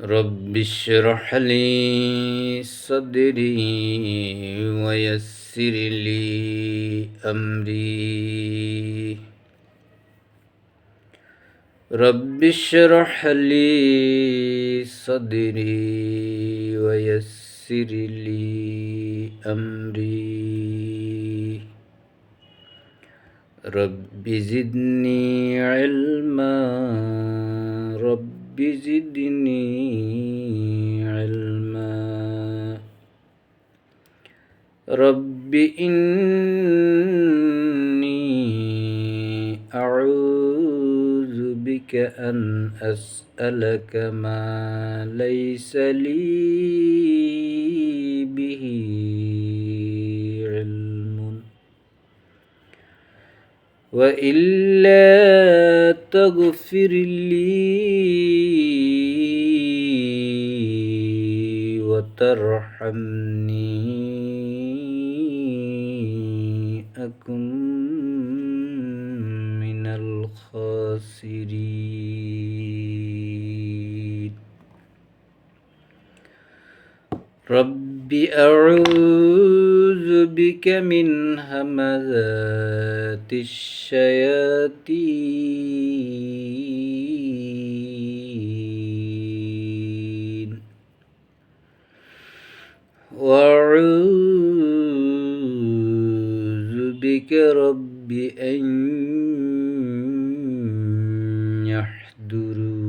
رب اشرح لي صدري ويسر لي أمري. رب اشرح لي صدري ويسر لي أمري. رب زدني علما. رب زدني علما. رب إني أعوذ بك أن أسألك ما ليس لي به علم وإلا تغفر لي وترحمني أكن من الخاسرين. رب أعوذ بك من همزات الشياطين وأعوذ بك رب أن يحضرون.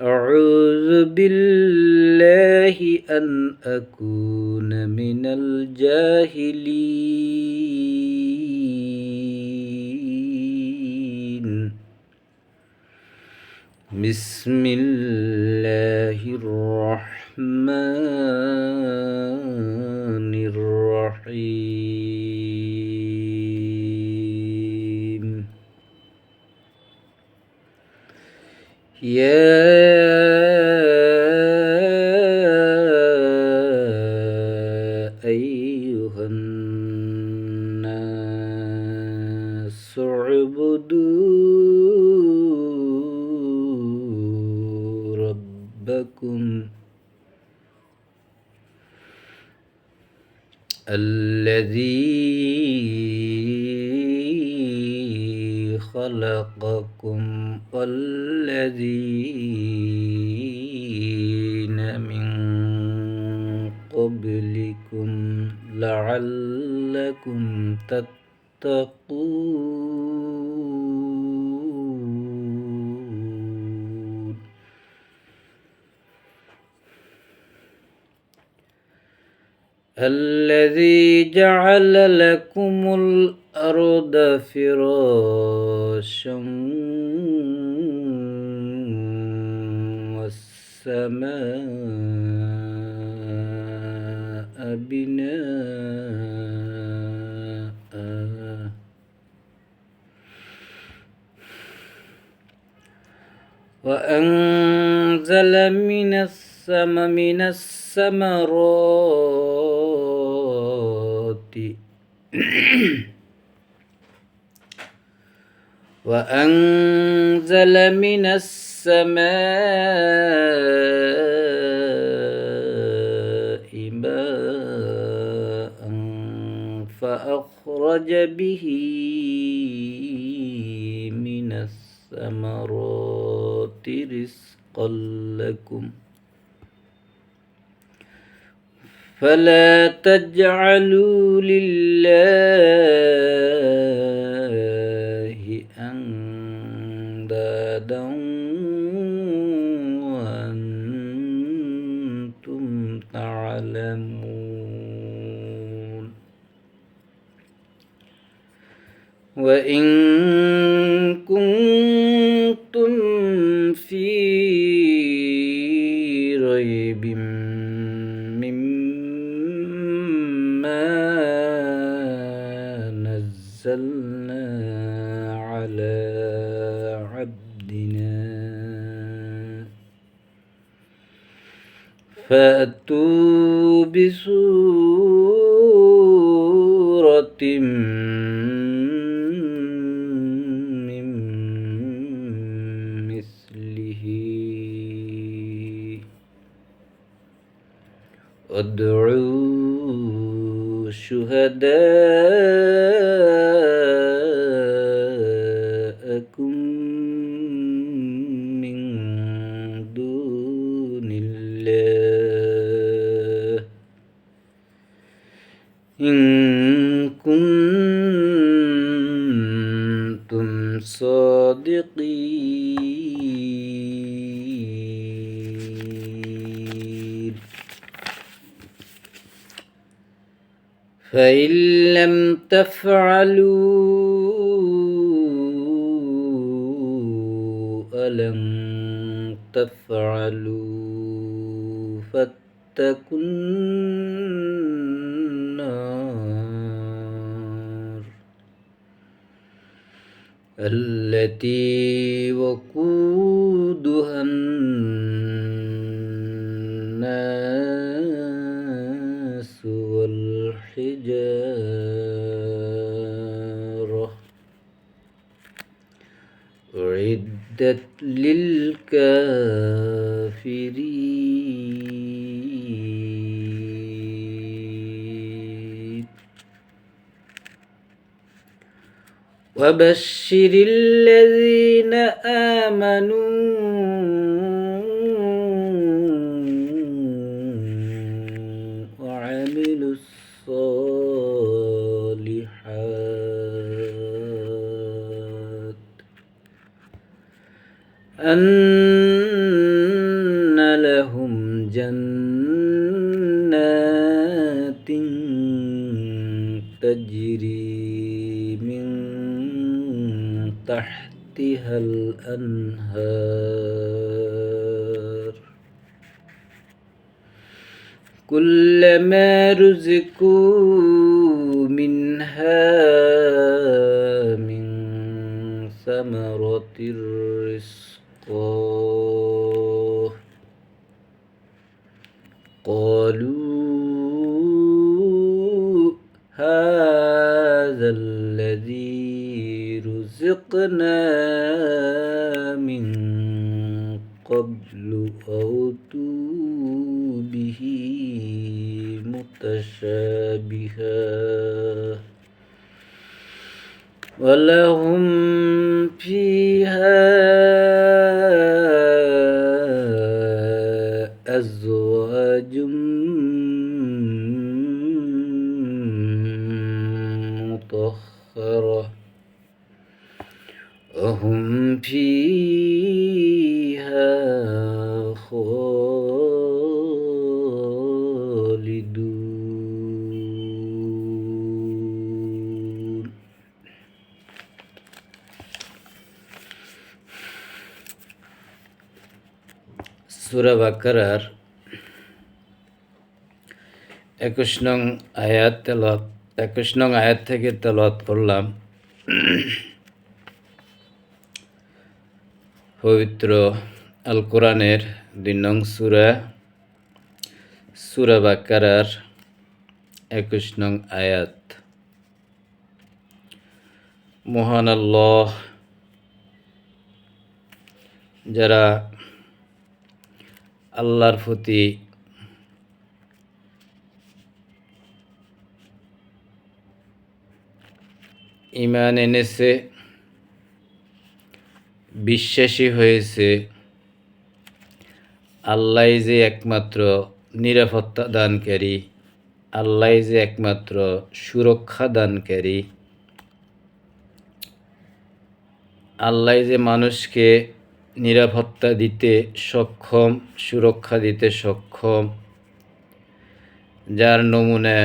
أعوذ بالله أن أكون من الجاهلين. بسم الله الرحمن الرحيم. يا أيها الناس اعبدوا ربكم الذي خلقكم والذين من قبلكم لعلكم تتقون. الذي جعل لكم الأرض فراشا والسماء بناء وأنزل من الثمرات وأنزل من السماء ماء فأخرج به من الثمرات رزقا لكم فلا تجعلوا لله أندادا وأنتم تعلمون. وإن كنتم في ريب مما نزلنا على عبدنا فأتوا بسورة من ادعوا شهداءكم من دون الله إن كنتم صادقين فإن لم تفعلوا ألن تفعلوا فاتقوا النار التي وقودها الناس والحجارة أعدت للكافرين وبشر الذين آمنوا وعملوا الصالحات أن لهم جنات تجري من تحتها الأنهار كلما رزقوا منها من ثمرة رزقا قالوا هذا الذي رزقنا من قبل أوتوا به متشابها ولهم فيها أزواج مطهرة وهم فيها خالدون সূরা বাকারার 21 নং আয়াত থেকে তেলাওয়াত করলাম। পবিত্র আল কোরআনের 2 নং সূরা বাকারার 21 নং আয়াত। মহান আল্লাহ যারা আল্লাহর প্রতি ঈমান এনেছে, বিশ্বাসী হয়েছে, আল্লাহ যে একমাত্র নিরাপত্তা দানকারী, আল্লাহ যে একমাত্র সুরক্ষা দানকারী, আল্লাহ যে মানুষকে নিরাপত্তা দিতে সক্ষম, সুরক্ষা দিতে সক্ষম, যার নমুনা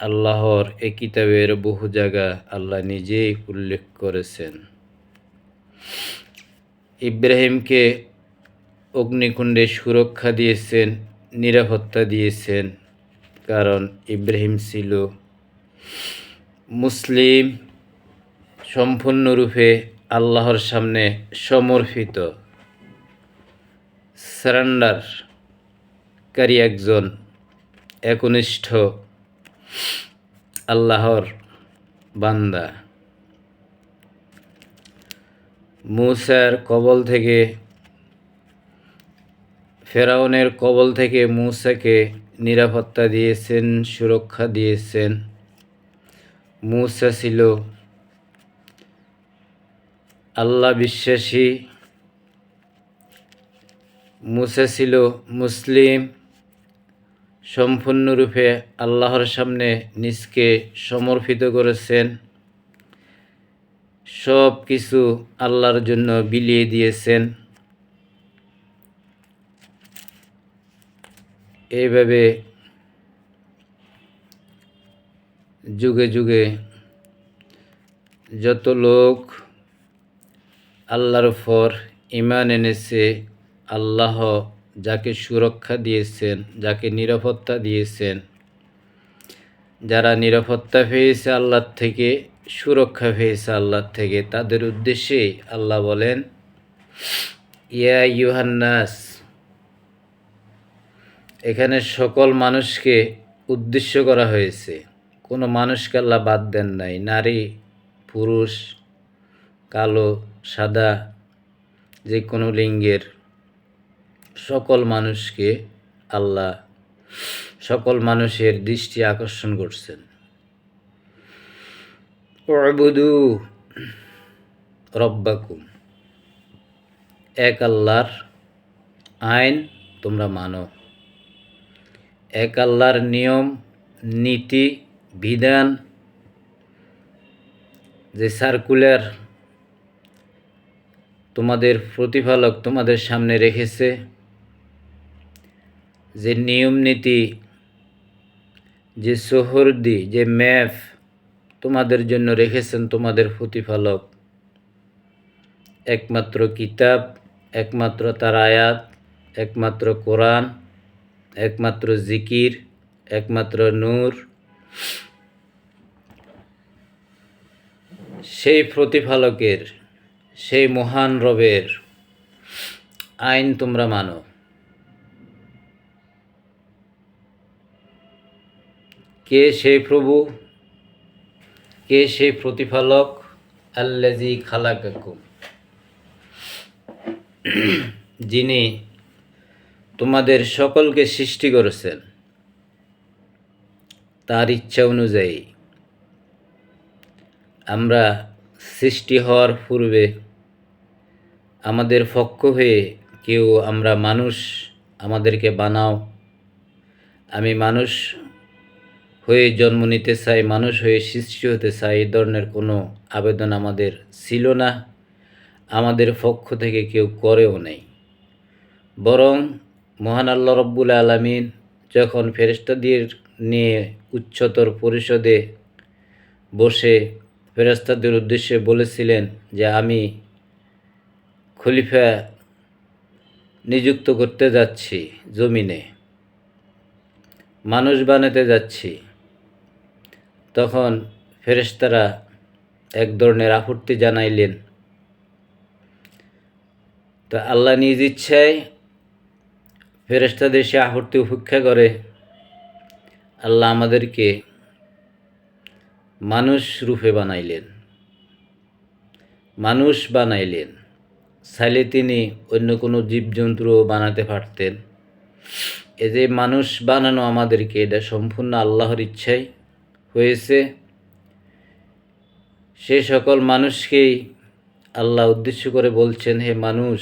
আল্লাহর এই কিতাবের বহু জায়গা আল্লাহ নিজেই উল্লেখ করেছেন। ইব্রাহিমকে অগ্নিকুণ্ডে সুরক্ষা দিয়েছেন, নিরাপত্তা দিয়েছেন, কারণ ইব্রাহিম ছিল মুসলিম, সম্পূর্ণরূপে আল্লাহর সামনে সমর্পিত, সারেন্ডারকারী একজন একনিষ্ঠ আল্লাহর বান্দা। মূসার কবল থেকে ফেরাউনের কবল থেকে মূসাকে নিরাপত্তা দিয়েছেন, সুরক্ষা দিয়েছেন। মূসা ছিল আল্লাহ বিশ্বাসী, মূসা ছিল মুসলিম, সম্পূর্ণরূপে আল্লাহর সামনে নিজকে সমর্পিত করেছেন, সব কিছু আল্লাহর জন্য বিলিয়ে দিয়েছেন। এইভাবে যুগে যুগে যত লোক আল্লাহর উপর ঈমান এনেছে, আল্লাহ যাকে সুরক্ষা দিয়েছেন, যাকে নিরাপত্তা দিয়েছেন, যারা নিরাপত্তা পেয়েছে আল্লাহর থেকে, সুরক্ষা পেয়েছে আল্লাহর থেকে, তাদের উদ্দেশ্যে আল্লাহ বলেন, ইয়া ইউহান্নাস, এখানে সকল মানুষকে উদ্দেশ্য করা হয়েছে, কোনো মানুষকে আল্লাহ বাদ দেন নাই। নারী, পুরুষ, কালো, সাদা, যে কোনো লিঙ্গের সকল মানুষকে আল্লাহ সকল মানুষের দৃষ্টি আকর্ষণ করছেন। উবুদু রব্বাকুম, এক আল্লাহর আইন তোমরা মানো, এক আল্লাহর নিয়ম নীতি বিধান, যে সার্কুলার তোমাদের প্রতিপালক তোমাদের সামনে রেখেছে, যে নিয়ম নীতি, যে সোহরদি, যে ম্যাপ তোমাদের জন্য রেখেছেন তোমাদের প্রতিপালক, একমাত্র কিতাব, একমাত্র তার আয়াত, একমাত্র কোরআন, একমাত্র জিকির, একমাত্র নূর, সেই প্রতিপালকের, সেই মহান রবের আইন তোমরা মানো। কে সেই প্রভু, কে সেই প্রতিপালক? আল্লাযী খালাকাকুম, যিনি তোমাদের সকলকে সৃষ্টি করেছেন তার ইচ্ছা অনুযায়ী। আমরা সৃষ্টি হওয়ার পূর্বে আমাদের পক্ষ হয়ে কেউ আমরা মানুষ, আমাদেরকে বানাও, আমি মানুষ হয়ে জন্ম নিতে চাই, মানুষ হয়ে সৃষ্টি হতে চাই, এই ধরনের কোনো আবেদন আমাদের ছিল না, আমাদের পক্ষ থেকে কেউ করেও নাই। বরং মহান আল্লাহ রব্বুল আলামিন যখন ফেরেশতাদের নিয়ে উচ্চতর পরিষদে বসে ফেরেশতাদের উদ্দেশ্যে বলেছিলেন যে আমি খলিফা নিযুক্ত করতে যাচ্ছি, জমিনে মানুষ বানাতে যাচ্ছি, তখন ফেরেশতারা এক ধরনের আপত্তি জানাইলেন। তো আল্লাহ নিজ ইচ্ছায় ফেরেশতাদের সে আপত্তি উপেক্ষা করে আল্লাহ আমাদেরকে মানুষ রূপে বানাইলেন, মানুষ বানাইলেন। চাইলে তিনি অন্য কোনো জীবজন্তুও বানাতে পারতেন। এই যে মানুষ বানানো আমাদেরকে, এটা সম্পূর্ণ আল্লাহর ইচ্ছায় হয়েছে। সে সকল মানুষকেই আল্লাহ উদ্দেশ্য করে বলছেন, হে মানুষ,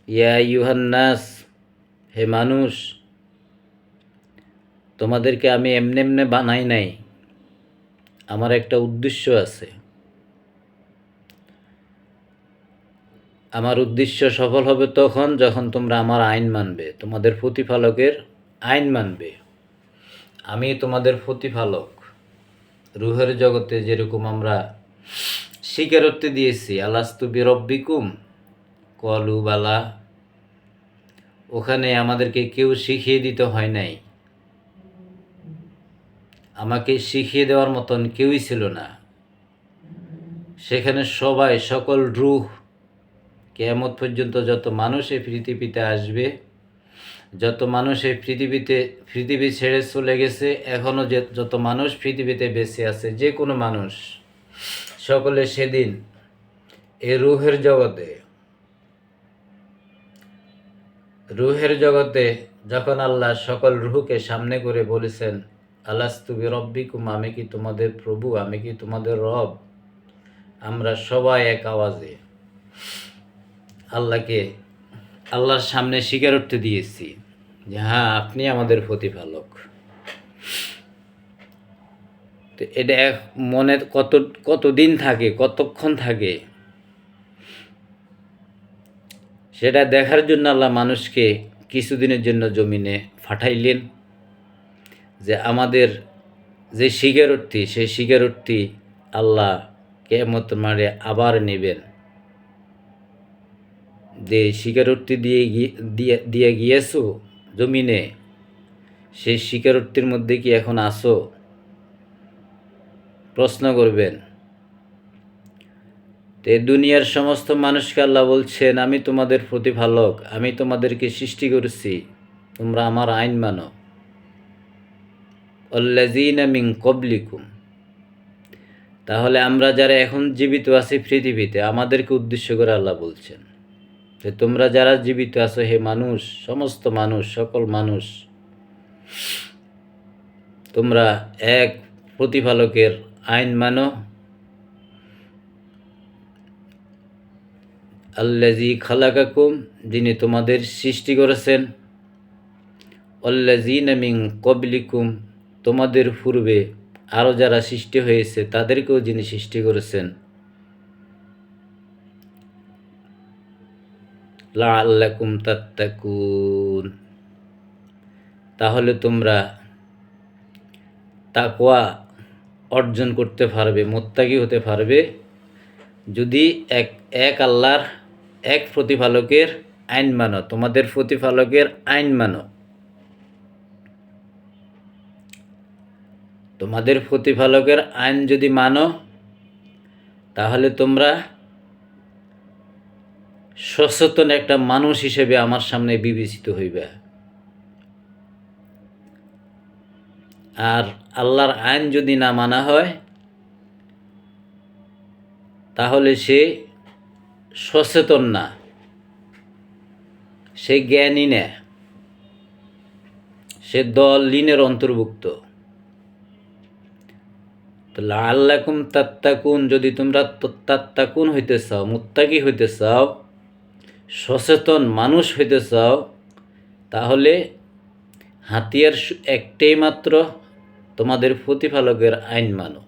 ইয়া ইউহান্নাস, হে মানুষ, তোমাদেরকে আমি এমনি এমনি বানাই নাই, আমার একটা উদ্দেশ্য আছে। আমার উদ্দেশ্য সফল হবে তখন যখন তোমরা আমার আইন মানবে, তোমাদের প্রতিপালকের আইন মানবে। আমি তোমাদের প্রতিপালক। রুহের জগতে যেরকম আমরা স্বীকারোক্তি দিয়েছি, আলাস্তু বিরব্বিকুম ক্বালু বালা, ওখানে আমাদেরকে কেউ শিখিয়ে দিতে হয় নাই, আমাকে শিখিয়ে দেওয়ার মতন কেউই ছিল না। সেখানে সবাই, সকল রূহ, কিয়ামত পর্যন্ত যত মানুষ এই পৃথিবীতে আসবে, যত মানুষ এই পৃথিবী ছেড়ে চলে গেছে, এখনও যত মানুষ পৃথিবীতে বেঁচে আছে, যে কোনো মানুষ, সকলে সেদিন এই রূহের জগতে রুহের জগতে যখন আল্লাহ সকল রুহকে সামনে করে বলেছেন, আলাস্তু বিরব্বিকুম, আমি কি তোমাদের প্রভু, আমি কি তোমাদের রব, আমরা সবাই এক আওয়াজে আল্লাহর সামনে স্বীকারোক্তি দিয়েছি যে হ্যাঁ, আপনি আমাদের প্রতিপালক। তো এটা মনে কতদিন থাকে, কতক্ষণ থাকে, সেটা দেখার জন্য আল্লাহ মানুষকে কিছুদিনের জন্য জমিনে পাঠাইলেন, যে আমাদের যে স্বীকারোক্তি, সেই স্বীকারোক্তি আল্লাহ কিয়ামত মাঠে আবার নেবেন। যে স্বীকারোক্তি দিয়ে গিয়েছো জমিনে, সেই স্বীকারোক্তির মধ্যে কি এখন আসো, প্রশ্ন করবেন। তো এই দুনিয়ার সমস্ত মানুষকে আল্লাহ বলছেন, আমি তোমাদের প্রতিপালক, আমি তোমাদেরকে সৃষ্টি করেছি, তোমরা আমার আইন মানো। আল্লাযীনা মিন ক্বাবলিকুম, তাহলে আমরা যারা এখন জীবিত আছি পৃথিবীতে, আমাদেরকে উদ্দেশ্য করে আল্লাহ বলছেন যে তোমরা যারা জীবিত আছো, হে মানুষ, সমস্ত মানুষ, সকল মানুষ, তোমরা এক প্রতিপালকের আইন মানো। আল্লাযী খালাকাকুম, যিনি তোমাদের সৃষ্টি করেছেন। আল্লাযীনা মিন ক্বাবলিকুম, তোমাদের পূর্বে আরও যারা সৃষ্টি হয়েছে তাদেরকেও যিনি সৃষ্টি করেছেন। লাআল্লাকুম তাত্তাকুন, তাহলে তোমরা তাকওয়া অর্জন করতে পারবে, মুত্তাকি হতে পারবে, যদি এক আল্লাহর, এক প্রতিপালকের আইন মানো, তোমাদের প্রতিপালকের আইন মানো। তোমাদের প্রতিপালকের আইন যদি মানো, তাহলে তোমরা সচেতন একটা মানুষ হিসেবে আমার সামনে বিবেচিত হইবে। আর আল্লাহর আইন যদি না মানা হয়, তাহলে সে সচেতন না, সে জ্ঞানী না, সে দলিনের অন্তর্ভুক্ত। তো লাআল্লাকুম তাত্তাকুন, যদি তোমরা তাত্তাকুন হইতে চাও, মুত্তাকি হইতে চাও, সচেতন মানুষ হইতে চাও, তাহলে হাতিয়ার একটাই মাত্র, তোমাদের প্রতিপালকের আইন মানো।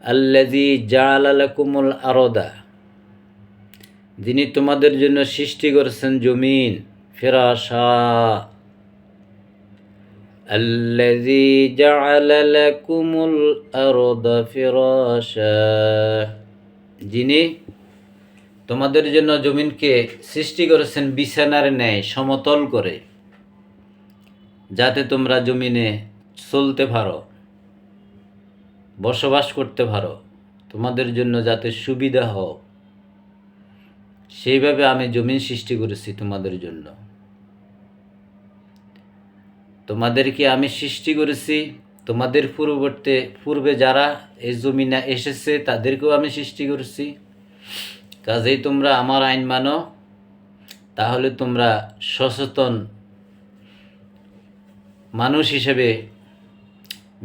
আল্লাযী জাআলা লাকুমুল আরদা, যিনি তোমাদের জন্য সৃষ্টি করেছেন জমিন, ফিরাশা। আল্লাযী জাআলা লাকুমুল আরদা ফিরাশা, যিনি তোমাদের জন্য জমিনকে সৃষ্টি করেছেন বিছানার ন্যায় সমতল করে, যাতে তোমরা জমিনে চলতে পারো, বসবাস করতে পারো, তোমাদের জন্য যাতে সুবিধা হোক, সেইভাবে আমি জমিন সৃষ্টি করেছি তোমাদের জন্য। তোমাদেরকে আমি সৃষ্টি করেছি, তোমাদের পূর্বে যারা এই জমিনে এসেছে তাদেরকেও আমি সৃষ্টি করেছি। কাজেই তোমরা আমার আইন মানো, তাহলে তোমরা সচেতন মানুষ হিসেবে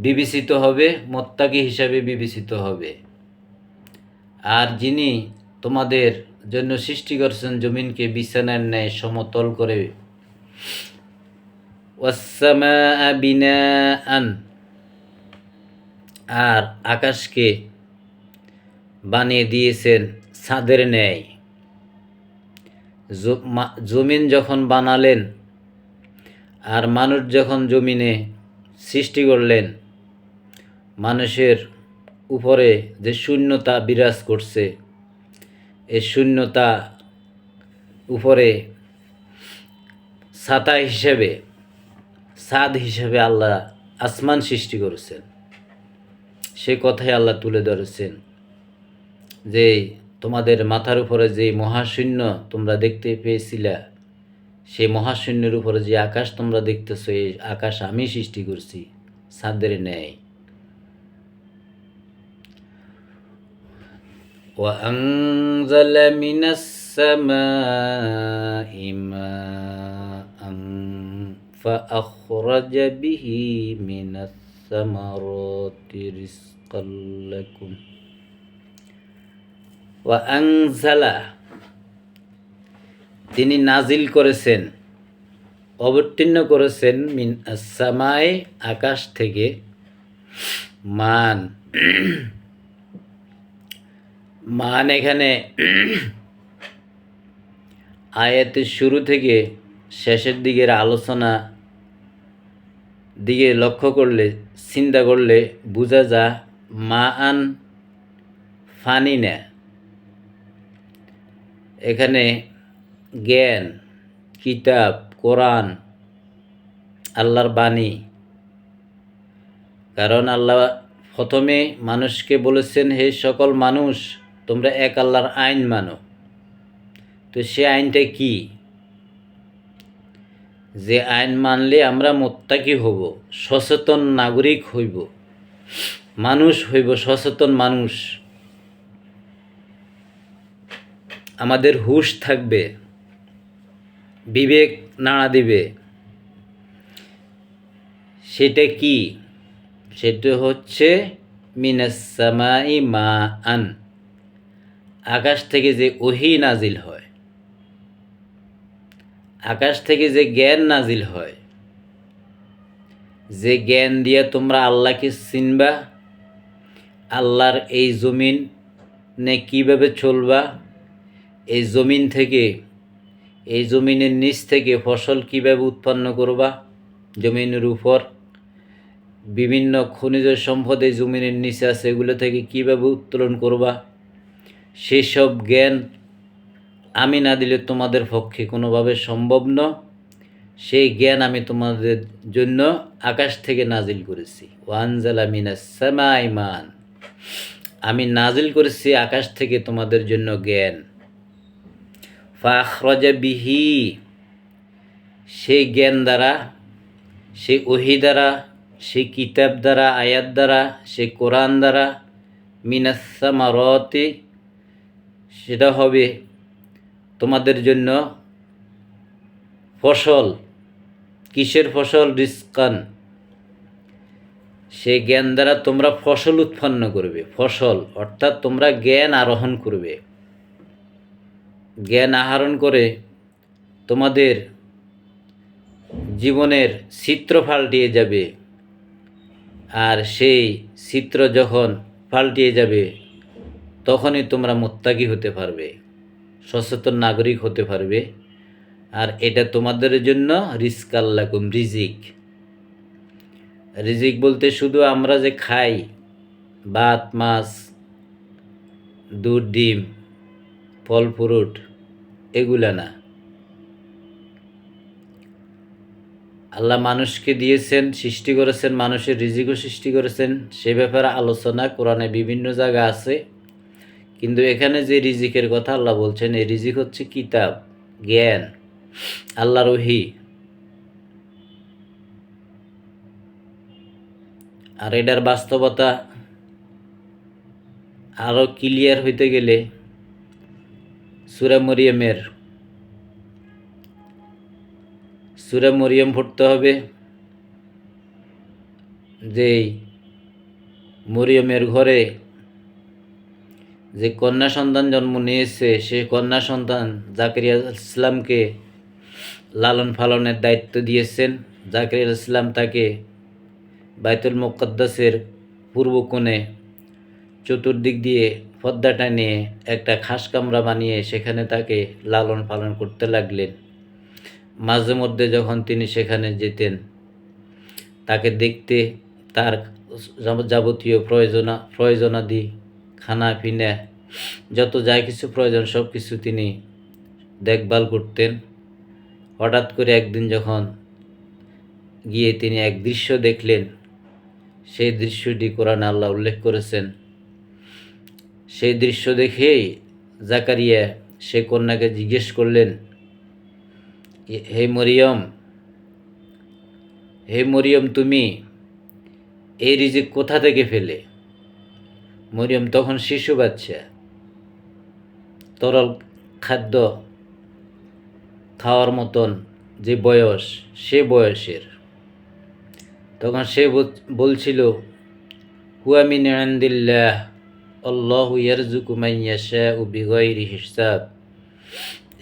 বিবেচিত হবে, মুত্তাকি হিসাবে বিবেচিত হবে। আর যিনি তোমাদের জন্য সৃষ্টি করেছেন জমিনকে বিছানার ন্যায় সমতল করে, ওয়াস-সামাআ বিনাআন, আর আকাশকে বানিয়ে দিয়েছেন ছাদের ন্যায়। জমিন যখন বানালেন, আর মানুষ যখন জমিনে সৃষ্টি করলেন, মানুষের উপরে যে শূন্যতা বিরাজ করছে, এই শূন্যতা উপরে ছাতা হিসেবে, ছাদ হিসেবে আল্লাহ আসমান সৃষ্টি করেছেন। সে কথাই আল্লাহ তুলে ধরেছেন যে তোমাদের মাথার উপরে যে মহাশূন্য তোমরা দেখতে পেয়েছিলা, সেই মহাশূন্যের উপরে যে আকাশ তোমরা দেখতেছো, এই আকাশ আমি সৃষ্টি করছি ছাদের ন্যায়। وأنزل من السماء ماء فأخرج به من الثمرات رزقا لكم وأنزل তিনি নাজিল করেছেন, অবতীর্ণ করেছেন মিন আসসামায়ে আকাশ থেকে, মান মান এখানে আয়াতের শুরু থেকে শেষের দিকের আলোচনা দিকে লক্ষ্য করলে, চিন্তা করলে বোঝা যায় মা আন ফানি না, এখানে জ্ঞান, কিতাব, কোরআন, আল্লাহর বাণী। কারণ আল্লাহ প্রথমে মানুষকে বলেছেন, হে সকল মানুষ, তোমরা এক আল্লাহর আইন মানো। তো সে আইনটা কি? যে আইন মানলে আমরা মুত্তাকি হব, সচেতন নাগরিক হইব, মানুষ হইব, সচেতন মানুষ, আমাদের হুঁশ থাকবে, বিবেক নাড়া দিবে। সেটা কি? সেটা হচ্ছে মিনাস সামাই মা আন, আকাশ থেকে যে ওহী নাজিল হয়, আকাশ থেকে যে জ্ঞান নাজিল হয়, যে জ্ঞান দিয়ে তোমরা আল্লাহকে চিনবা, আল্লাহর এই জমিনে কীভাবে চলবা, এই জমিন থেকে, এই জমিনের নিচ থেকে ফসল কীভাবে উৎপন্ন করবা, জমিনের উপর বিভিন্ন খনিজ সম্পদ এই জমিনের নিচে আছে, এগুলো থেকে কীভাবে উত্তোলন করবা, সেসব জ্ঞান আমি না দিলে তোমাদের পক্ষে কোনোভাবে সম্ভব না। সেই জ্ঞান আমি তোমাদের জন্য আকাশ থেকে নাজিল করেছি। ওয়ানজালা মিনাস সামাই মান, আমি নাজিল করেছি আকাশ থেকে তোমাদের জন্য জ্ঞান। ফাখরাজা বিহি, সেই জ্ঞান দ্বারা, সেই ওহী দ্বারা, সেই কিতাব দ্বারা, আয়াত দ্বারা, সেই কোরআন দ্বারা, মিনাস সামারাতি, সেটা হবে তোমাদের জন্য ফসল। কিসের ফসল? রিজকান, সেই জ্ঞান দ্বারা তোমরা ফসল উৎপন্ন করবে। ফসল অর্থাৎ তোমরা জ্ঞান আরোহণ করবে, জ্ঞান আহরণ করে তোমাদের জীবনের চিত্র পাল্টিয়ে যাবে। আর সেই চিত্র যখন পাল্টিয়ে যাবে, তখনই তোমরা মুত্তাকি হতে পারবে, সচেতন নাগরিক হতে পারবে। আর এটা তোমাদের জন্য রিজকাল লাকুম, রিজিক। রিজিক বলতে শুধু আমরা যে খাই ভাত, মাছ, দুধ, ডিম, ফল ফ্রুট, এগুলা না। আল্লাহ মানুষকে দিয়েছেন, সৃষ্টি করেছেন, মানুষের রিজিকও সৃষ্টি করেছেন। সে ব্যাপারে আলোচনা কোরআনে বিভিন্ন জায়গা আছে। কিন্তু এখানে যে রিজিকের কথা আল্লাহ বলছেন, এই রিজিক হচ্ছে কিতাব, জ্ঞান, আল্লাহর ওহী। আর এটার বাস্তবতা আরও ক্লিয়ার হইতে গেলে সূরা মরিয়ম পড়তে হবে। যেই মরিয়মের ঘরে যে কন্যা সন্তান জন্ম নিয়েছে, সেই কন্যা সন্তান জাকারিয়া ইসলামকে লালন পালনের দায়িত্ব দিয়েছেন। জাকারিয়া ইসলাম তাকে বাইতুল মুকাদ্দাসের পূর্ব কোণে চতুর্দিক দিয়ে পর্দা টানিয়ে একটা খাস কামরা বানিয়ে সেখানে তাকে লালন পালন করতে লাগলেন। মাঝে মধ্যে যখন তিনি সেখানে যেতেন, তাকে দেখতে, তার যাবতীয় প্রয়োজনাদি, খানা পিনা, যত যা কিছু প্রয়োজন সব কিছু তিনি দেখভাল করতেন। হঠাৎ করে একদিন যখন গিয়ে তিনি এক দৃশ্য দেখলেন, সেই দৃশ্যটি কোরআনে আল্লাহ উল্লেখ করেছেন। সেই দৃশ্য দেখেই জাকারিয়া সে কন্যাকে জিজ্ঞেস করলেন, হে মরিয়ম, তুমি এই রিজিক কোথা থেকে পেলে? মরিয়ম তখন শিশু বাচ্চা, তরল খাদ্য খাওয়ার মতন যে বয়স, সে বয়সের। তখন সে বলছিল, হুয়া মিন ইনদিল্লাহ আল্লাহু ইয়ারযুকু মান ইয়াশাউ বিগাইরি হিসাব।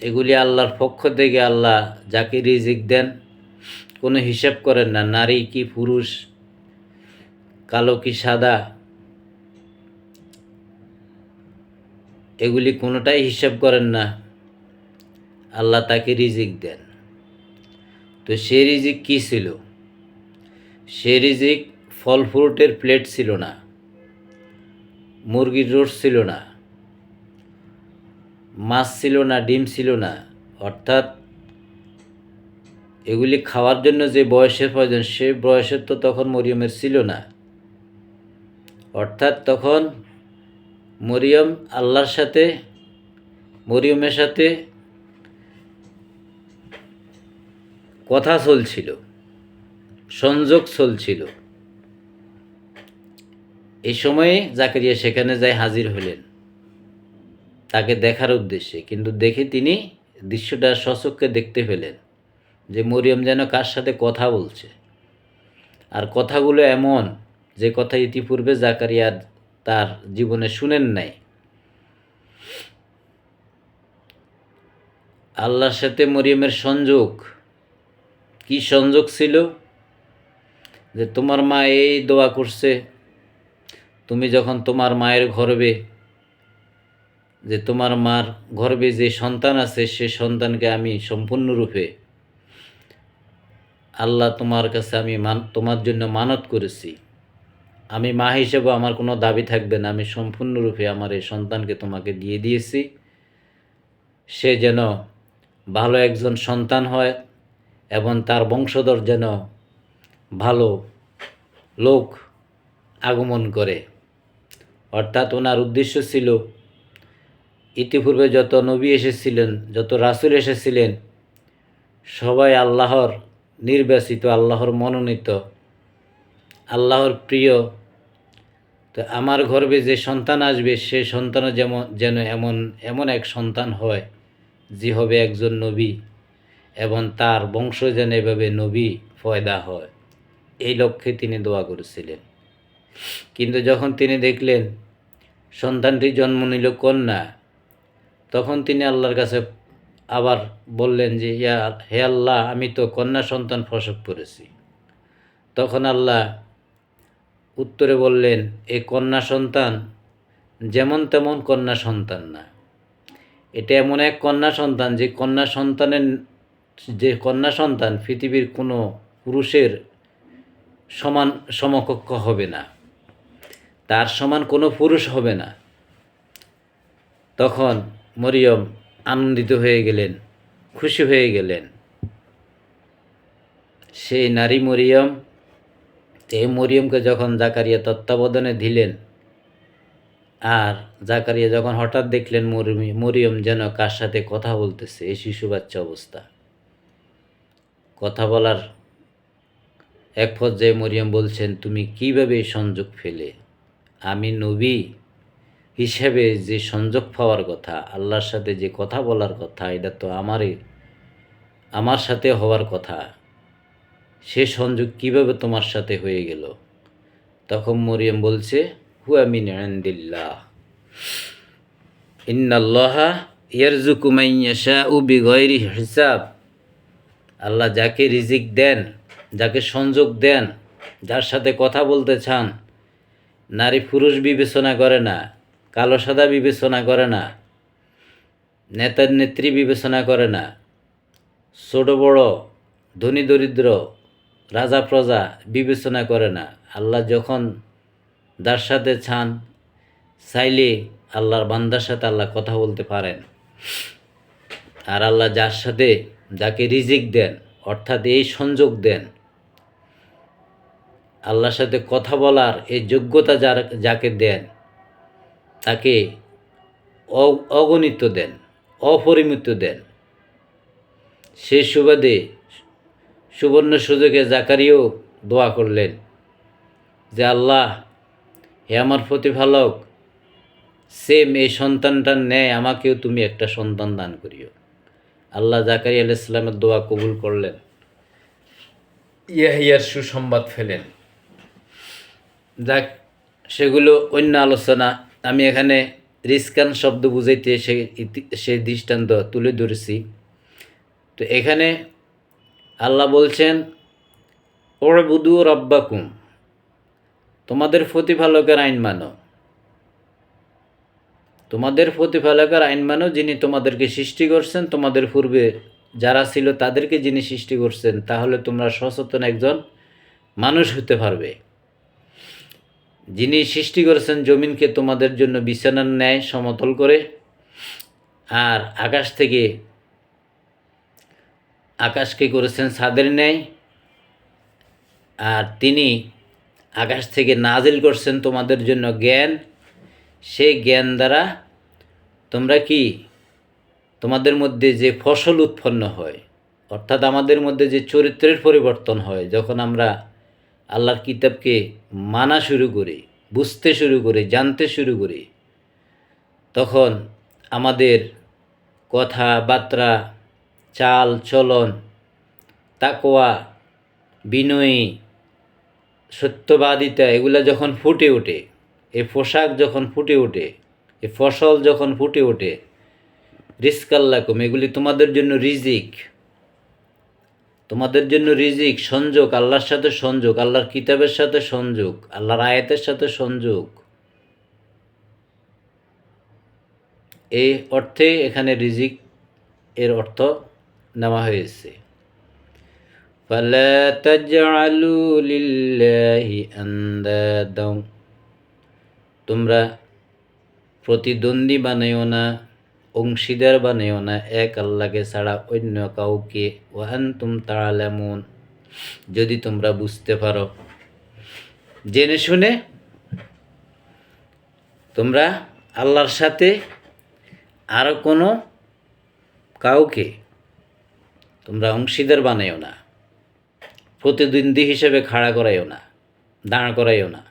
এগুলি আল্লাহর পক্ষ থেকে, আল্লাহ যাকে রিজিক দেন কোনো হিসাব করেন না। নারী কি পুরুষ, কালো কি সাদা, এগুলি কোনোটাই হিসাব করেন না, আল্লাহ তাকে রিজিক দেন। তো সে রিজিক কী ছিল? সে রিজিক ফল ফ্রুটের প্লেট ছিল না, মুরগির রোস্ট ছিল না, মাছ ছিল না, ডিম ছিল না। অর্থাৎ এগুলি খাওয়ার জন্য যে বয়সের প্রয়োজন, সে বয়সের তো তখন মরিয়মের ছিল না। অর্থাৎ তখন মরিয়ম আল্লাহর সাথে, মরিয়মের সাথে কথা চলছিল, সংযোগ চলছিল। এই সময়ে জাকারিয়া সেখানে যায় হাজির হলেন তাকে দেখার উদ্দেশ্যে। কিন্তু দেখে তিনি দৃশ্যটা স্বচক্ষে দেখতে পেলেন যে মরিয়ম যেন কার সাথে কথা বলছে। আর কথাগুলো এমন যে কথা ইতিপূর্বে জাকারিয়া তার জীবনে শুনেন নাই। আল্লাহর সাথে মরিয়মের সংযোগ, কি সংযোগ ছিল? যে তোমার মা এই দোয়া করছে, তুমি যখন তোমার মায়ের গর্ভে, যে তোমার মার গর্ভে যে সন্তান আছে, সে সন্তানকে আমি সম্পূর্ণরূপে আল্লাহ তোমার কাছে আমি তোমার জন্য মানত করেছি। আমি মা হিসেবে আমার কোনো দাবি থাকবে না, আমি সম্পূর্ণরূপে আমার এই সন্তানকে তোমাকে দিয়ে দিয়েছি। সে যেন ভালো একজন সন্তান হয় এবং তার বংশধর যেন ভালো লোক আগমন করে। অর্থাৎ ওনার উদ্দেশ্য ছিল, ইতিপূর্বে যত নবী এসেছিলেন, যত রাসূল এসেছিলেন, সবাই আল্লাহর নির্বাচিত, আল্লাহর মনোনীত, আল্লাহর প্রিয়। তো আমার গর্ভে যে সন্তান আসবে, সে সন্তানও যেন এমন এক সন্তান হয় যে হবে একজন নবী, এবং তার বংশ যেন এভাবে নবী পয়দা হয়। এই লক্ষ্যে তিনি দোয়া করেছিলেন। কিন্তু যখন তিনি দেখলেন সন্তানটি জন্ম নিল কন্যা, তখন তিনি আল্লাহর কাছে আবার বললেন যে, হে আল্লাহ, আমি তো কন্যা সন্তান প্রসব করেছি। তখন আল্লাহ উত্তরে বললেন, এই কন্যা সন্তান যেমন তেমন কন্যা সন্তান না, এটা এমন এক কন্যা সন্তান যে কন্যা সন্তান পৃথিবীর কোনো পুরুষের সমান সমকক্ষ হবে না, তার সমান কোনো পুরুষ হবে না। তখন মরিয়ম আনন্দিত হয়ে গেলেন, খুশি হয়ে গেলেন। সেই নারী মরিয়ম, এই মরিয়মকে যখন জাকারিয়া তত্ত্বাবধানে দিলেন, আর জাকারিয়া যখন হঠাৎ দেখলেন মরিয়ম যেন কার সাথে কথা বলতেছে, এই শিশু বাচ্চা অবস্থা, কথা বলার এক পর্যায়ে মরিয়ম বলছেন, তুমি কিভাবে সংযোগ পেলে? আমি নবী হিসেবে যে সংযোগ পাওয়ার কথা, আল্লাহর সাথে যে কথা বলার কথা, এটা তো আমার সাথে হওয়ার কথা, সে সংযোগ কিভাবে তোমার সাথে হয়ে গেল? তখন মরিয়ম বলছে, হুয়া মিন ইনদিল্লাহ ইন্নাল্লাহা ইয়ারযুকু মান ইয়াশাউ বিগাইরি হিসাব। আল্লাহ যাকে রিজিক দেন, যাকে সংযোগ দেন, যার সাথে কথা বলতে চান, নারী পুরুষ বিবেচনা করে না, কালো সাদা বিবেচনা করে না, নেতার নেত্রী বিবেচনা করে না, ছোট বড়, ধনী দরিদ্র, রাজা প্রজা বিবেচনা করে না। আল্লাহ যখন যার সাথে চান, চাইলে আল্লাহর বান্দার সাথে আল্লাহ কথা বলতে পারেন। আর আল্লাহ যাকে রিজিক দেন, অর্থাৎ এই সংযোগ দেন, আল্লাহর সাথে কথা বলার এই যোগ্যতা যাকে দেন, তাকে অগণিত দেন, অপরিমিত দেন। সে সুবাদে সুবর্ণ সুযোগে জাকারিয়াও দোয়া করলেন যে, আল্লাহ, হে আমার প্রতিপালক, সেম এই সন্তানটার ন্যায় আমাকেও তুমি একটা সন্তান দান করিও। আল্লাহ জাকারিয়া আলাইহিস সালামের দোয়া কবুল করলেন, ইয়াহিয়ার সুসংবাদ ফেলেন। যাক, সেগুলো অন্য আলোচনা। আমি এখানে রিস্কান শব্দ বুঝাইতে সেই দৃষ্টান্ত তুলে ধরেছি। তো এখানে আল্লাহ বলছেন, উ'বুদু রাব্বাকুম, তোমাদের প্রতিপালকের আইন মানো, তোমাদের প্রতিপালকের আইন মানো, যিনি তোমাদেরকে সৃষ্টি করছেন, তোমাদের পূর্বে যারা ছিল তাদেরকে যিনি সৃষ্টি করছেন, তাহলে তোমরা সচেতন একজন মানুষ হতে পারবে। যিনি সৃষ্টি করেছেন জমিনকে তোমাদের জন্য বিছানার ন্যায় সমতল করে, আর আকাশকে করেছেন ছাদের ন্যায়, আর তিনি আকাশ থেকে নাজিল করছেন তোমাদের জন্য জ্ঞান। সেই জ্ঞান দ্বারা তোমরা কি, তোমাদের মধ্যে যে ফসল উৎপন্ন হয়, অর্থাৎ আমাদের মধ্যে যে চরিত্রের পরিবর্তন হয়, যখন আমরা আল্লাহর কিতাবকে মানা শুরু করি, বুঝতে শুরু করি, জানতে শুরু করি, তখন আমাদের কথাবার্তা, চাল চলন, তাকওয়া, বিনয়ী, সত্যবাদিতা, এগুলা যখন ফুটে ওঠে, এই পোশাক যখন ফুটে ওঠে, এই ফসল যখন ফুটে ওঠে, রিজকাল্লাকুম, এগুলি তোমাদের জন্য রিজিক, তোমাদের জন্য রিজিক, সংযোগ, আল্লাহর সাথে সংযোগ, আল্লাহর কিতাবের সাথে সংযোগ, আল্লাহর আয়াতের সাথে সংযোগ। এই অর্থে এখানে রিজিক এর অর্থ নেওয়া হয়েছে। ফালা তাজআলু লিল্লাহি আনদাদা, তোমরা প্রতিদ্বন্দ্বী বানাইও না, অংশীদার বানাইও না এক আল্লাহকে ছাড়া অন্য কাউকে। ওয়া আনতুম তাআলামুন, যদি তোমরা বুঝতে পারো, জেনে শুনে তোমরা আল্লাহর সাথে আরও কোনো কাউকে তোমরা অংশীদার বানাইও না, প্রতিদ্বন্দ্বী হিসেবে খাড়া করাইও না, দাঁড় করাইও না।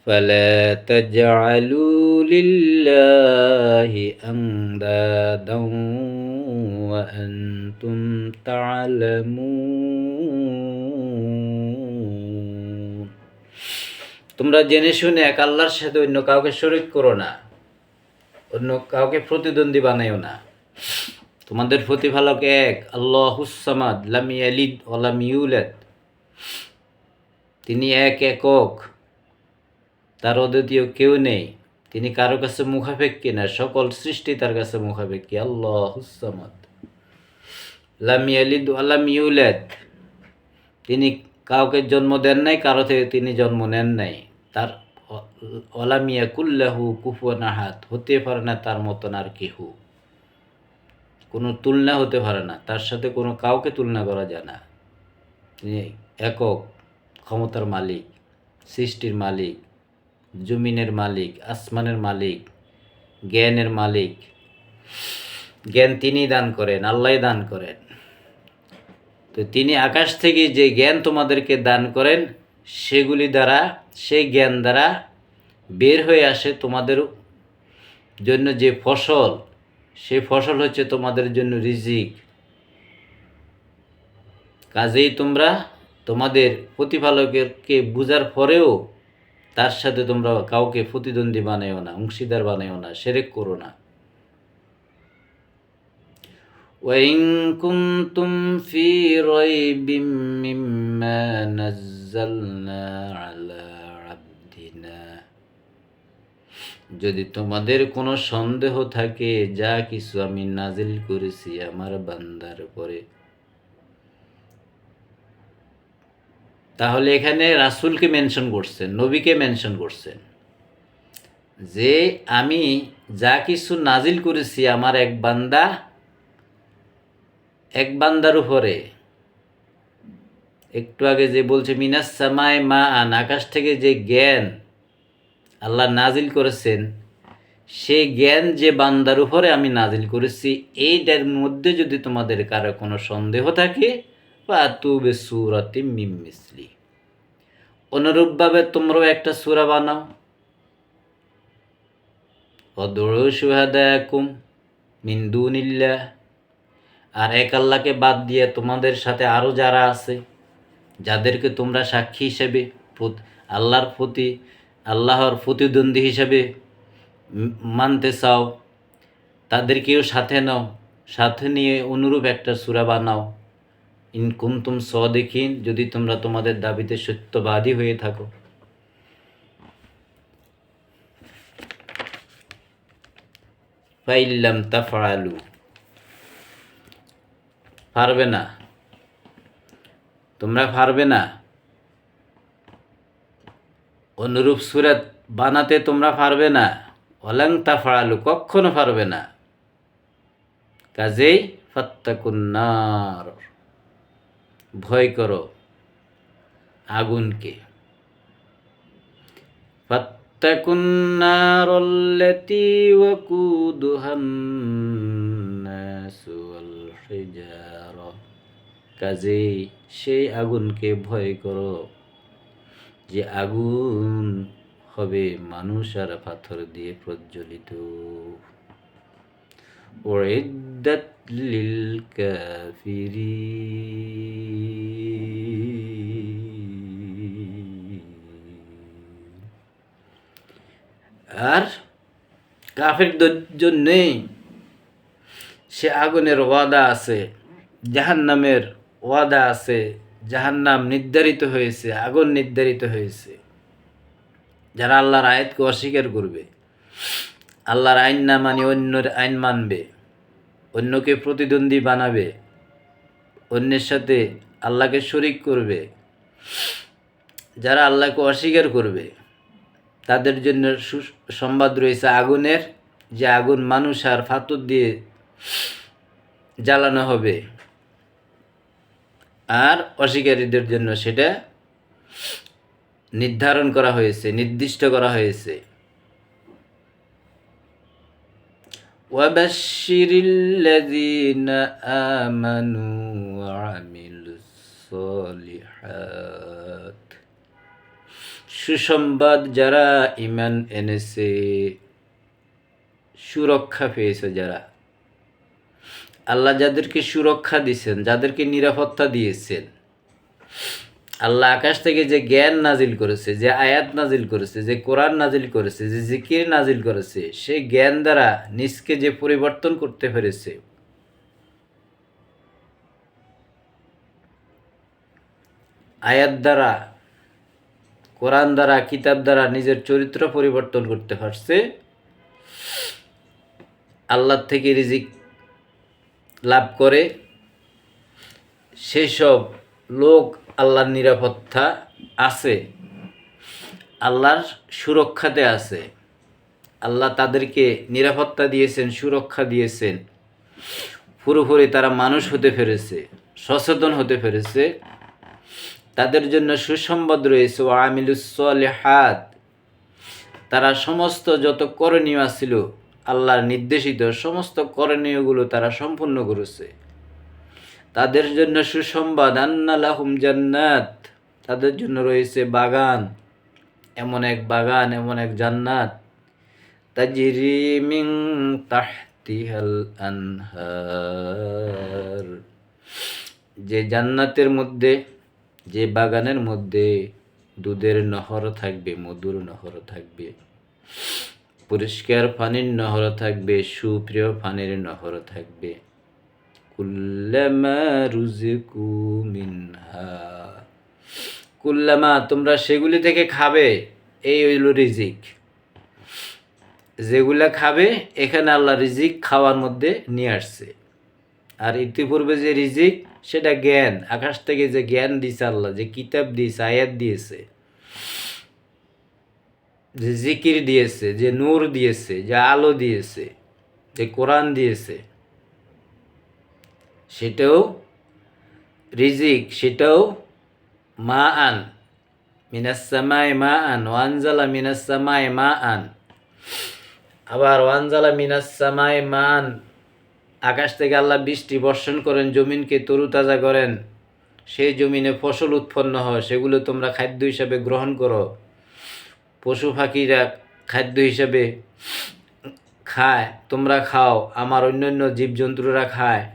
ফালা তাজআলু লিল্লাহি আনদাদা ওয়া আনতুম তা'লামুন, তোমরা জেনে শুনে এক আল্লাহর সাথে অন্য কাউকে শরীক করো না, অন্য কাউকে প্রতিদ্বন্দ্বী বানাইও না। তোমাদের প্রতিপালক এক, আল্লাহুস সামাদ, লাম ইয়ালিদ ওয়া লাম ইউলাদ, তিনি এক, একক, তার অদ্বিতীয় কেউ নেই, তিনি কারো কাছে মুখাপেক্ষী না, সকল সৃষ্টি তার কাছে মুখাপেক্ষী। আল্লাহুস সামাদ, লাম ইয়ালিদ ওয়া লাম ইউলাদ, তিনি কাউকে জন্ম দেন নাই, কারো থেকে তিনি জন্ম নেন নাই। তার ওয়ালাম ইয়াকুল লাহু কুফুয়ান আহাদ, হতে পারে না তার মতন আর কেহু, কোনো তুলনা হতে পারে না, তার সাথে কোনো কাউকে তুলনা করা যায় না। তিনি একক, ক্ষমতার মালিক, সৃষ্টির মালিক, জমিনের মালিক, আসমানের মালিক, জ্ঞানের মালিক। জ্ঞান তিনি দান করেন, আল্লাহ দান করেন। তো তিনি আকাশ থেকে যে জ্ঞান তোমাদেরকে দান করেন, সেগুলি দ্বারা, সেই জ্ঞান দ্বারা বের হয়ে আসে তোমাদের জন্য যে ফসল, সেই ফসল হচ্ছে তোমাদের জন্য রিজিক। কাজেই তোমরা তোমাদের প্রতিপালকেরকে বুঝার পরেও তার সাথে তোমরা কাউকে প্রতিদ্বন্দ্বী বানাইও না, অংশীদার বানাইও না, শিরক করো না। وَإِن كُنتُمْ فِي رَيْبٍ مِّمَّا نَزَّلْنَا عَلَى عَبْدِنَا, যদি তোমাদের কোনো সন্দেহ থাকে যা কিছু আমি নাজিল করেছি আমার বান্দার উপরে, তাহলে এখানে রাসূলকে মেনশন করছেন, নবীকে মেনশন করছেন, যে আমি যা কিছু নাজিল করেছি আমার এক বান্দার উপরে। একটু আগে যে বলছে মিনাস সামায় মা আন, আকাশ থেকে যে জ্ঞান আল্লাহ নাজিল করেছেন, সেই জ্ঞান যে বান্দার উপরে আমি নাজিল করেছি, এইটার মধ্যে যদি তোমাদের কারো কোনো সন্দেহ থাকে, ফাতু বিসূরাতিম মিন মিসলি, অনুরূপভাবে তোমরাও একটা সূরা বানাও, ওয়াদউ শুহাদাকুম মিন দুনিল্লাহ, আর এক আল্লাহকে বাদ দিয়ে তোমাদের সাথে আরও যারা আছে, যাদেরকে তোমরা সাক্ষী হিসেবে আল্লাহর প্রতিদ্বন্দ্বী হিসেবে মানতে চাও, তাদেরকেও সাথে নাও। সাথে নিয়ে অনুরূপ একটা সূরা বানাও। ইন কুনতুম সাদিকিন, যদি তোমরা তোমাদের দাবিতে সত্যবাদী হয়ে থাকো। ফাইল্লাম তাফআলু, পারবে না, তোমরা পারবে না, অনুরূপ সূরা বানাতে তোমরা পারবে না। ওয়ালাং তাফআলু, কখনো পারবে না। কাজেই ফাত্তাকুন নার, ভয় করো আগুনকে। ফাত্তাকুন নারাল্লাতী ওয়াকুদুহান নাসু ওয়াল হিজারা, কাজেই সেই আগুনকে ভয় করো যে আগুন হবে মানুষ আর পাথর দিয়ে প্রজ্বলিত। উইদ্দাত লিল কাফিরিন, আর কাফেরদের জন্যে সে আগুনের ওয়াদা আছে, জাহান্নামের ওয়াদা আছে। জাহান্নাম নির্ধারিত হয়েছে, আগুন নির্ধারিত হয়েছে। যারা আল্লাহর আয়াতকে অস্বীকার করবে, আল্লাহর আইন না মানে অন্যের আইন মানবে, অন্যকে প্রতিদ্বন্দ্বী বানাবে, অন্যের সাথে আল্লাহকে শরিক করবে, যারা আল্লাহকে অস্বীকার করবে, তাদের জন্য সুসংবাদ রয়েছে আগুনের, যে আগুন মানুষ আর পাথর দিয়ে জ্বালানো হবে। আর অস্বীকারীদের জন্য সেটা নির্ধারণ করা হয়েছে, নির্দিষ্ট করা হয়েছে। ওয়াবাশশিরিল্লাযীনা আমানু ওয়া আমিলুস সলিহাত, সুসংবাদ যারা ঈমান এনেছে, সুরক্ষা পেয়েছে যারা, আল্লাহ যাদেরকে সুরক্ষা দিয়েছেন, যাদেরকে নিরাপত্তা দিয়েছেন। আল্লাহ আকাশ থেকে যে জ্ঞান নাজিল করেছে, যে আয়াত নাজিল করেছে, যে কোরআন নাজিল করেছে, যে জিকির নাজিল করেছে, সেই জ্ঞান দ্বারা নিজকে যে পরিবর্তন করতে পেরেছে, আয়াত দ্বারা, কোরআন দ্বারা, কিতাব দ্বারা নিজের চরিত্র পরিবর্তন করতে পারছে, আল্লাহ থেকে রিজিক লাভ করে, সেই সব লোক আল্লাহর নিরাপত্তা আছে, আল্লাহর সুরক্ষাতে আছে। আল্লাহ তাদেরকে নিরাপত্তা দিয়েছেন, সুরক্ষা দিয়েছেন, পুরোপুরি তারা মানুষ হতে পেরেছে, সচেতন হতে পেরেছে। তাদের জন্য সুসংবাদ রয়েছে। ওয়া আমিলুস সলিহাত, তারা সমস্ত যত করণীয় ছিল আল্লাহর নির্দেশিত সমস্ত করণীয়গুলো তারা সম্পূর্ণ করেছে। তাদের জন্য সুসংবাদ, আন্না লাহুম জান্নাত, তাদের জন্য রয়েছে বাগান, এমন এক বাগান, এমন এক জান্নাত, তাজরি মিন তাহতিহাল আনহার, যে জান্নাতের মধ্যে, যে বাগানের মধ্যে দুধের নহর থাকবে, মধুর নহর থাকবে, পরিষ্কার পানির নহর থাকবে, সুপ্রিয় পানির নহর থাকবে। কুল্লামা রুজিকু মিনহা, কুল্লামা, তোমরা সেগুলি থেকে খাবে, এই হইল রিজিক। যেগুলা খাবে, এখানে আল্লাহ রিজিক খাওয়ার মধ্যে নিয়ে আসছে। আর ইতিপূর্বে যে রিজিক, সেটা জ্ঞান, আকাশ থেকে যে জ্ঞান দিয়েছে আল্লাহ, যে কিতাব দিয়েছে, আয়াত দিয়েছে, যে জিকির দিয়েছে, যে নূর দিয়েছে, যে আলো দিয়েছে, যে কোরআন দিয়েছে, সেটাও রিজিক, সেটাও মা আন মিনাস সামায়ে মা আন, ওয়ানজালা মিনাস সামায়ে মা আন। আবার ওয়ানজালা মিনাস সামায়ে মা আন, আকাশ থেকে আল্লাহ বৃষ্টি বর্ষণ করেন, জমিনকে তরুতাজা করেন, সেই জমিনে ফসল উৎপন্ন হয়, সেগুলো তোমরা খাদ্য হিসাবে গ্রহণ করো। পশু পাখিরা খাদ্য হিসাবে খায়, তোমরা খাও, আমার অন্যান্য জীবজন্তুরা খায়,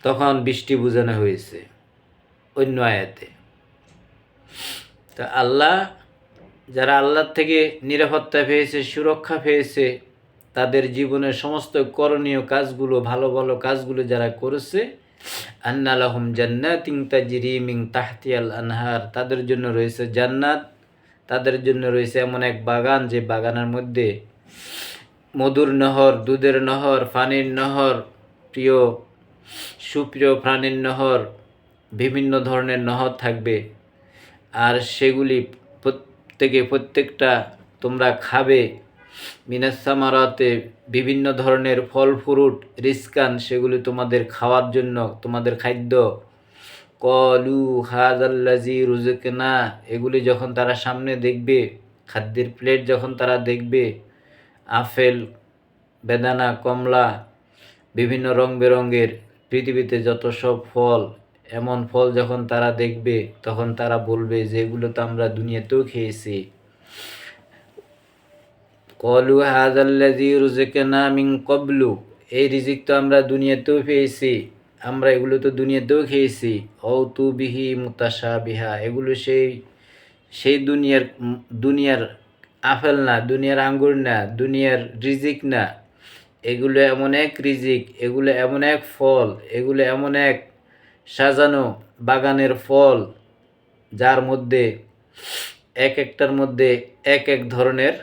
তখন বৃষ্টি বোঝানো হয়েছে অন্য আয়াতে। তা আল্লাহ, যারা আল্লাহর থেকে নিরাপত্তা পেয়েছে, সুরক্ষা পেয়েছে, তাদের জীবনের সমস্ত করণীয় কাজগুলো, ভালো ভালো কাজগুলো যারা করেছে, আন্না লাহুম জান্নাতিন তাজরি মিন তাহতিহাল আনহার, তাদের জন্য রয়েছে জান্নাত, তাদের জন্য রয়েছে এমন এক বাগান, যে বাগানের মধ্যে মধুর নহর, দুধের নহর, পানির নহর, প্রিয় সুপ্রিয় প্রাণীর নহর, বিভিন্ন ধরনের নহর থাকবে। আর সেগুলি প্রত্যেকটা তোমরা খাবে। মিনাস সামারাতে, বিভিন্ন ধরনের ফল ফ্রুট, রিজকান, সেগুলি তোমাদের খাওয়ার জন্য, তোমাদের খাদ্য। কলু হাযাল্লাযী রুযিকনা, এগুলি যখন তারা সামনে দেখবে, খাদ্যের প্লেট যখন তারা দেখবে, আপেল, বেদানা, কমলা, বিভিন্ন রং বেরঙের পৃথিবীতে যত সব ফল, এমন ফল যখন তারা দেখবে, তখন তারা বলবে যে এগুলো তো আমরা দুনিয়াতেও খেয়েছি। কলু হাযাল্লাযী রুযিকনা মিন ক্বাবলু, এই রিজিক তো আমরা দুনিয়াতেও পেয়েছি, আমরা এগুলো তো দুনিয়াতেও খেয়েছি। অতু বিহি মুতাশাবিহা, এগুলো সেই দুনিয়ার আপেল না, দুনিয়ার আঙ্গুর না, দুনিয়ার রিজিক না। এগুলো এমন এক রিজিক, এগুলো এমন এক ফল, এগুলো এমন এক সাজানো বাগানের ফল, যার মধ্যে এক একটার মধ্যে এক এক ধরনের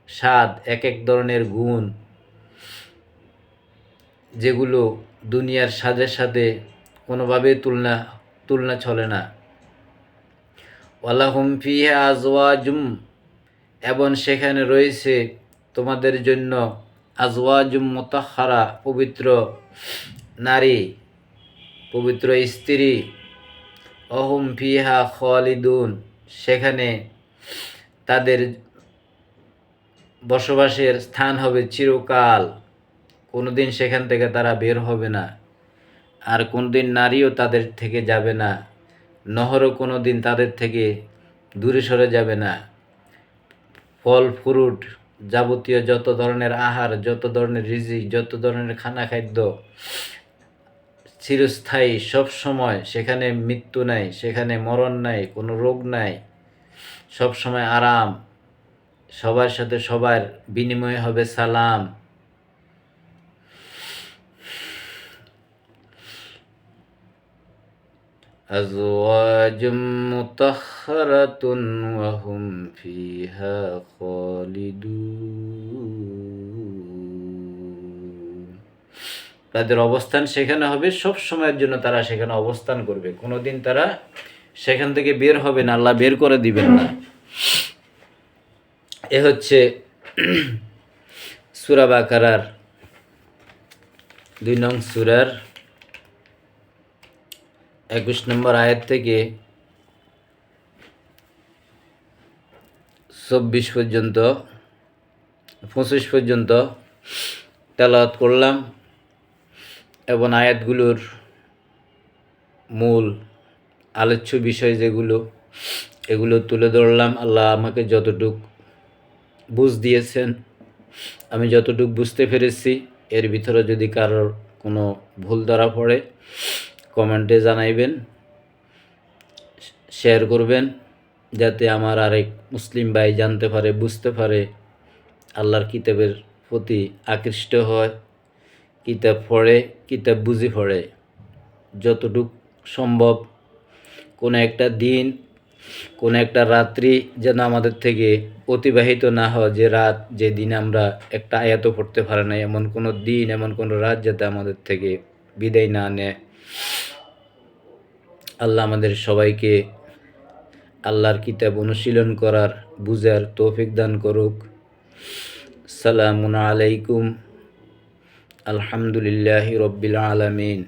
স্বাদ, এক এক ধরনের গুণ, যেগুলো দুনিয়ার স্বাদের সাথে কোনোভাবেই তুলনা চলে না। ওয়ালাহুম ফিহা আজওয়াজুম, এবং সেখানে রয়েছে তোমাদের জন্য আজওয়াজুম মুতাহহারা, পবিত্র নারী, পবিত্র স্ত্রী। অহুম ফিহা খালিদুন, সেখানে তাদের বসবাসের স্থান হবে চিরকাল, কোনোদিন সেখান থেকে তারা বের হবে না, আর কোনোদিন নারীও তাদের থেকে যাবে না, নহরও কোনোদিন তাদের থেকে দূরে সরে যাবে না। ফল ফ্রুট, যাবতীয় যত ধরনের আহার, যত ধরনের রিজিক, যত ধরনের খানা খাদ্য চিরস্থায়ী, সব সময়, সেখানে মৃত্যু নাই, সেখানে মরণ নাই, কোনো রোগ নাই, সব সময় আরাম, সবার সাথে সবার বিনিময় হবে সালাম। আজওয়াজুম মুতাহহারাতুন ওয়া হুম ফিহা খালিদুন, তাদের অবস্থান সেখানে হবে, সব সময়ের জন্য তারা সেখানে অবস্থান করবে, কোনোদিন তারা সেখান থেকে বের হবে না, আল্লাহ বের করে দিবেন না। এ হচ্ছে সূরা বাকারার 2 নং সূরার 21 নম্বর আয়াত থেকে 25 পর্যন্ত, 25 পর্যন্ত তেলাওয়াত করলাম, এবং আয়াতগুলোর মূল আলোচ্য বিষয় যেগুলো, এগুলো তুলে ধরলাম। আল্লাহ আমাকে যতটুক বুঝ দিয়েছেন, আমি যতটুক বুঝতে পেরেছি, এর ভিতরে যদি কারোর কোনো ভুল ধরা পড়ে, কমেন্টে জানাইবেন, শেয়ার করবেন, যাতে আমার আরেক মুসলিম ভাই জানতে পারে, বুঝতে পারে, আল্লাহর কিতাবের প্রতি আকৃষ্ট হয়, কিতাব পড়ে, কিতাব বুঝে পড়ে। যতটুক সম্ভব কোনো একটা দিন, কোনো একটা রাত্রি যেন আমাদের থেকে অতিবাহিত না হয়, যে রাত, যে দিন আমরা একটা আয়াতও পড়তে পারি না, এমন কোনো দিন, এমন কোনো রাত যাতে আমাদের থেকে বিদায় না নেয়। আল্লাহ আমাদের সবাইকে আল্লাহর কিতাব অনুশীলন করার, বুঝার তৌফিক দান করুক। সালামুন আলাইকুম, আলহামদুলিল্লাহি রব্বিল আলামিন।